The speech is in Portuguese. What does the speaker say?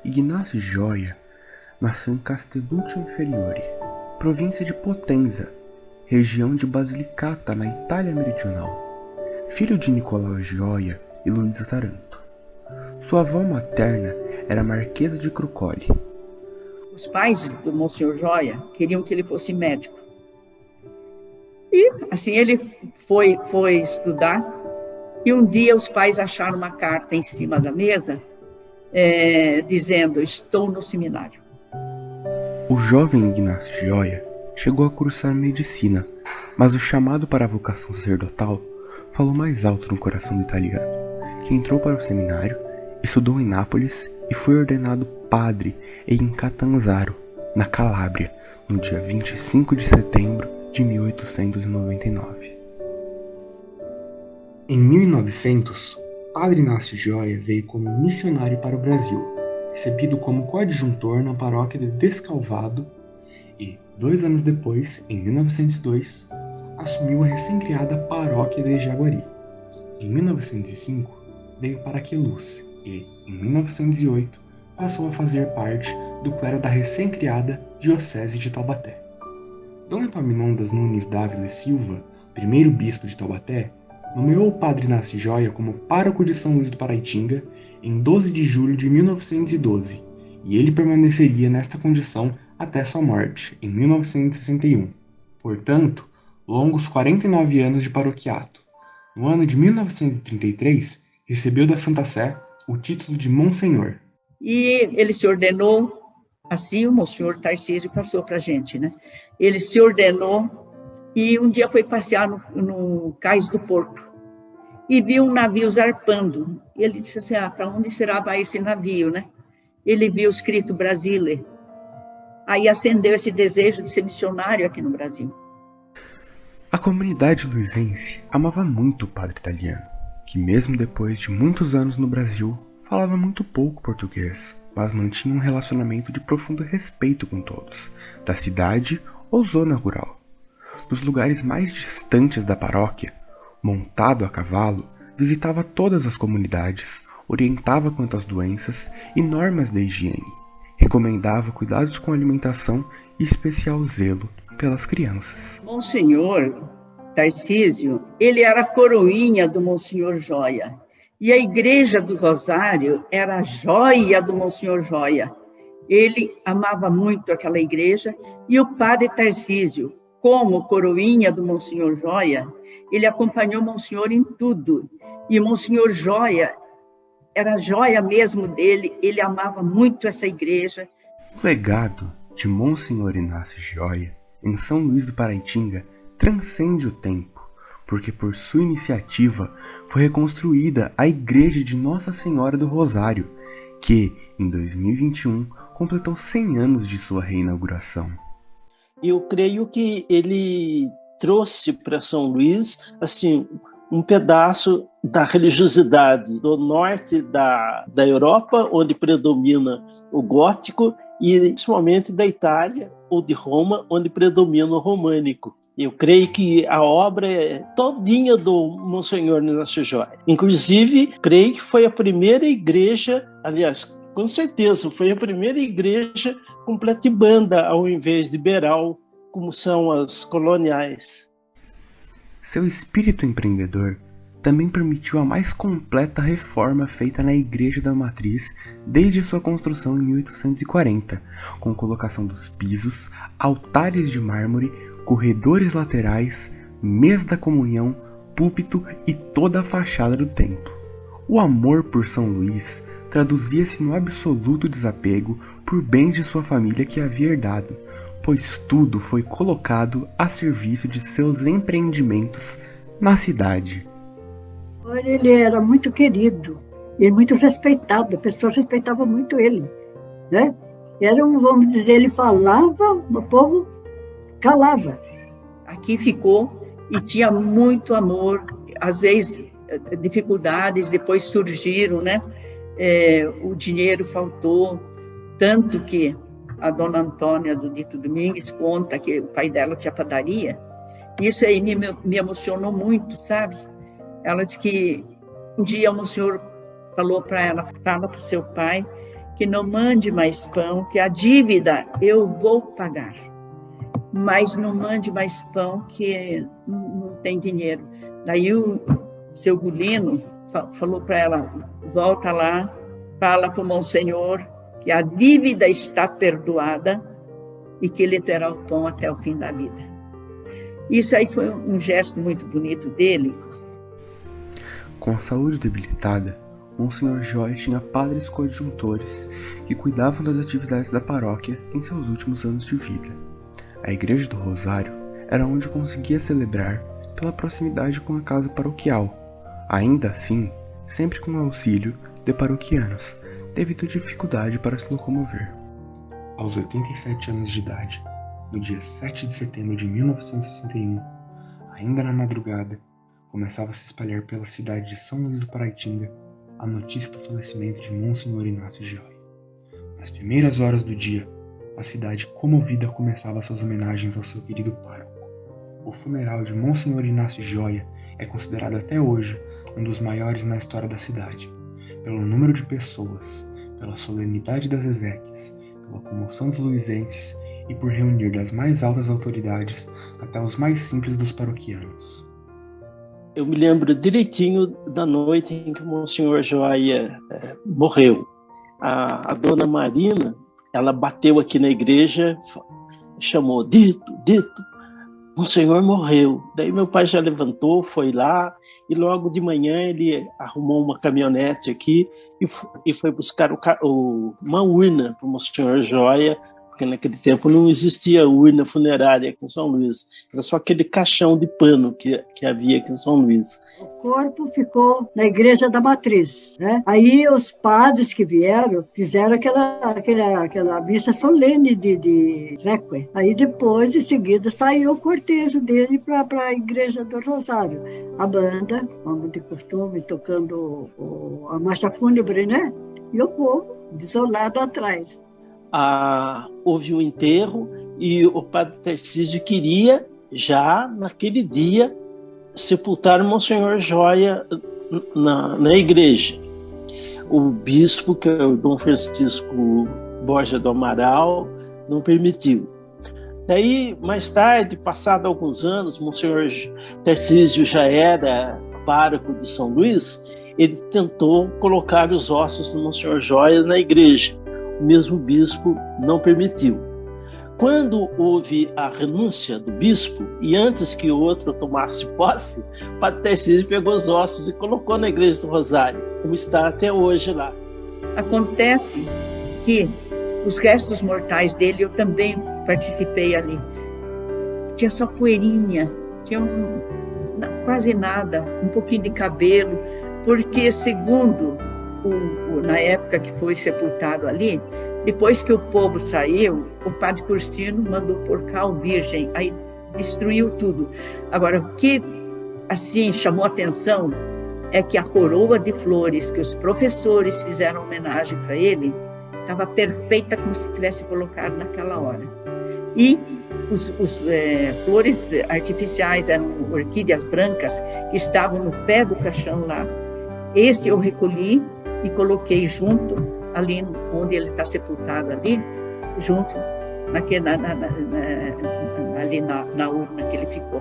Ignazio Gioia nasceu em Castelluccio Inferiore, província de Potenza, região de Basilicata, na Itália meridional, filho de Nicolau Gioia e Luisa Taranto. Sua avó materna era a Marquesa de Crucoli. Os pais do Monsenhor Gioia queriam que ele fosse médico. E, assim, ele foi estudar, e um dia os pais acharam uma carta em cima da mesa, dizendo: estou no seminário. O jovem Ignazio Gioia chegou a cursar medicina, mas o chamado para a vocação sacerdotal falou mais alto no coração do italiano, que entrou para o seminário, estudou em Nápoles e foi ordenado padre em Catanzaro, na Calábria, no dia 25 de setembro de 1899. Em 1900, Padre Ignazio Gioia veio como missionário para o Brasil, recebido como coadjutor na paróquia de Descalvado e, 2 anos depois, em 1902, assumiu a recém-criada paróquia de Jaguari. Em 1905, veio para Queluz e, em 1908, passou a fazer parte do clero da recém-criada Diocese de Taubaté. Dom Epaminondas Nunes Dávila e Silva, primeiro bispo de Taubaté, nomeou o Padre Ignazio Gioia como pároco de São Luís do Paraitinga em 12 de julho de 1912, e ele permaneceria nesta condição até sua morte, em 1961. Portanto, longos 49 anos de paroquiato. No ano de 1933, recebeu da Santa Sé o título de Monsenhor. E ele se ordenou, assim o Monsenhor Tarcísio passou para a gente, né? Ele se ordenou e um dia foi passear no Cais do Porto e viu um navio zarpando. Ele disse assim: para onde será vai esse navio, né? Ele viu escrito Brasília. Aí acendeu esse desejo de ser missionário aqui no Brasil. A comunidade luisense amava muito o padre italiano, que mesmo depois de muitos anos no Brasil, falava muito pouco português, mas mantinha um relacionamento de profundo respeito com todos, da cidade ou zona rural. Nos lugares mais distantes da paróquia, montado a cavalo, visitava todas as comunidades, orientava quanto às doenças e normas da higiene, recomendava cuidados com a alimentação e especial zelo pelas crianças. Monsenhor Tarcísio, ele era a coroinha do Monsenhor Gioia, e a Igreja do Rosário era a joia do Monsenhor Gioia. Ele amava muito aquela igreja, e o padre Tarcísio, como coroinha do Monsenhor Gioia, ele acompanhou o Monsenhor em tudo. E o Monsenhor Gioia era a joia mesmo dele, ele amava muito essa igreja. O legado de Monsenhor Ignazio Gioia em São Luís do Paraitinga transcende o tempo, porque por sua iniciativa foi reconstruída a Igreja de Nossa Senhora do Rosário, que, em 2021, completou 100 anos de sua reinauguração. Eu creio que ele trouxe para São Luís, assim, um pedaço da religiosidade do norte da Europa, onde predomina o gótico, e principalmente da Itália ou de Roma, onde predomina o românico. Eu creio que a obra é todinha do Monsenhor Ignazio Gioia. Inclusive, creio que foi a primeira igreja, aliás, com certeza, foi a primeira igreja com platibanda ao invés de beral, como são as coloniais. Seu espírito empreendedor também permitiu a mais completa reforma feita na Igreja da Matriz desde sua construção em 1840, com colocação dos pisos, altares de mármore, corredores laterais, mesa da comunhão, púlpito e toda a fachada do templo. O amor por São Luís traduzia-se no absoluto desapego por bens de sua família que havia herdado, pois tudo foi colocado a serviço de seus empreendimentos na cidade. Ele era muito querido e muito respeitado, a pessoa respeitava muito ele, né? Vamos dizer, ele falava, o povo calava. Aqui ficou e tinha muito amor, às vezes dificuldades depois surgiram, né? O dinheiro faltou, tanto que a dona Antônia do Dito Domingues conta que o pai dela tinha padaria. Isso aí me emocionou muito, sabe? Ela disse que um dia o Monsenhor falou para ela: fala para o seu pai que não mande mais pão, que a dívida eu vou pagar, mas não mande mais pão, que não tem dinheiro. Daí o seu Gulino falou para ela: volta lá, fala para o Monsenhor que a dívida está perdoada e que ele terá o pão até o fim da vida. Isso aí foi um gesto muito bonito dele. Com a saúde debilitada, Monsenhor Joia tinha padres coadjuntores que cuidavam das atividades da paróquia em seus últimos anos de vida. A Igreja do Rosário era onde conseguia celebrar pela proximidade com a casa paroquial. Ainda assim, sempre com o auxílio de paroquianos, devido à dificuldade para se locomover. Aos 87 anos de idade, no dia 7 de setembro de 1961, ainda na madrugada, começava a se espalhar pela cidade de São Luís do Paraitinga a notícia do falecimento de Monsenhor Inácio Gioia. Nas primeiras horas do dia, a cidade comovida começava suas homenagens ao seu querido pároco. O funeral de Monsenhor Inácio Gioia é considerado até hoje um dos maiores na história da cidade, pelo número de pessoas, pela solenidade das exéquias, pela comoção dos luisenses e por reunir das mais altas autoridades até os mais simples dos paroquianos. Eu me lembro direitinho da noite em que o Monsenhor Joia morreu. A dona Marina, ela bateu aqui na igreja, chamou: Dito, Monsenhor morreu. Daí meu pai já levantou, foi lá, e logo de manhã ele arrumou uma caminhonete aqui e foi buscar uma urna para o Monsenhor Joia, porque naquele tempo não existia urna funerária aqui em São Luís, era só aquele caixão de pano que havia aqui em São Luís. O corpo ficou na Igreja da Matriz, né? Aí os padres que vieram fizeram aquela missa solene de réquiem. Aí depois, em seguida, saiu o cortejo dele para a Igreja do Rosário. A banda, como de costume, tocando a marcha fúnebre, né? E o povo desolado atrás. Houve um enterro e o padre Tarcísio queria, já naquele dia, sepultar o Monsenhor Joia na igreja. O bispo, que é o Dom Francisco Borja do Amaral, não permitiu. Daí, mais tarde, passado alguns anos, Monsenhor Tarcísio já era pároco de São Luís, ele tentou colocar os ossos do Monsenhor Joia na igreja. O mesmo bispo não permitiu. Quando houve a renúncia do bispo, e antes que o outro tomasse posse, o padre Tarcísio pegou os ossos e colocou na Igreja do Rosário, como está até hoje lá. Acontece que os restos mortais dele, eu também participei ali. Tinha só poeirinha, tinha quase nada, um pouquinho de cabelo, porque segundo na época que foi sepultado ali, depois que o povo saiu, o padre Cursino mandou pôr cal virgem, aí destruiu tudo. Agora, o que assim chamou a atenção é que a coroa de flores que os professores fizeram homenagem para ele estava perfeita, como se tivesse colocado naquela hora. E os flores artificiais, eram orquídeas brancas, que estavam no pé do caixão lá. Esse eu recolhi e coloquei junto, ali onde ele está sepultado ali, junto, ali na urna que ele ficou.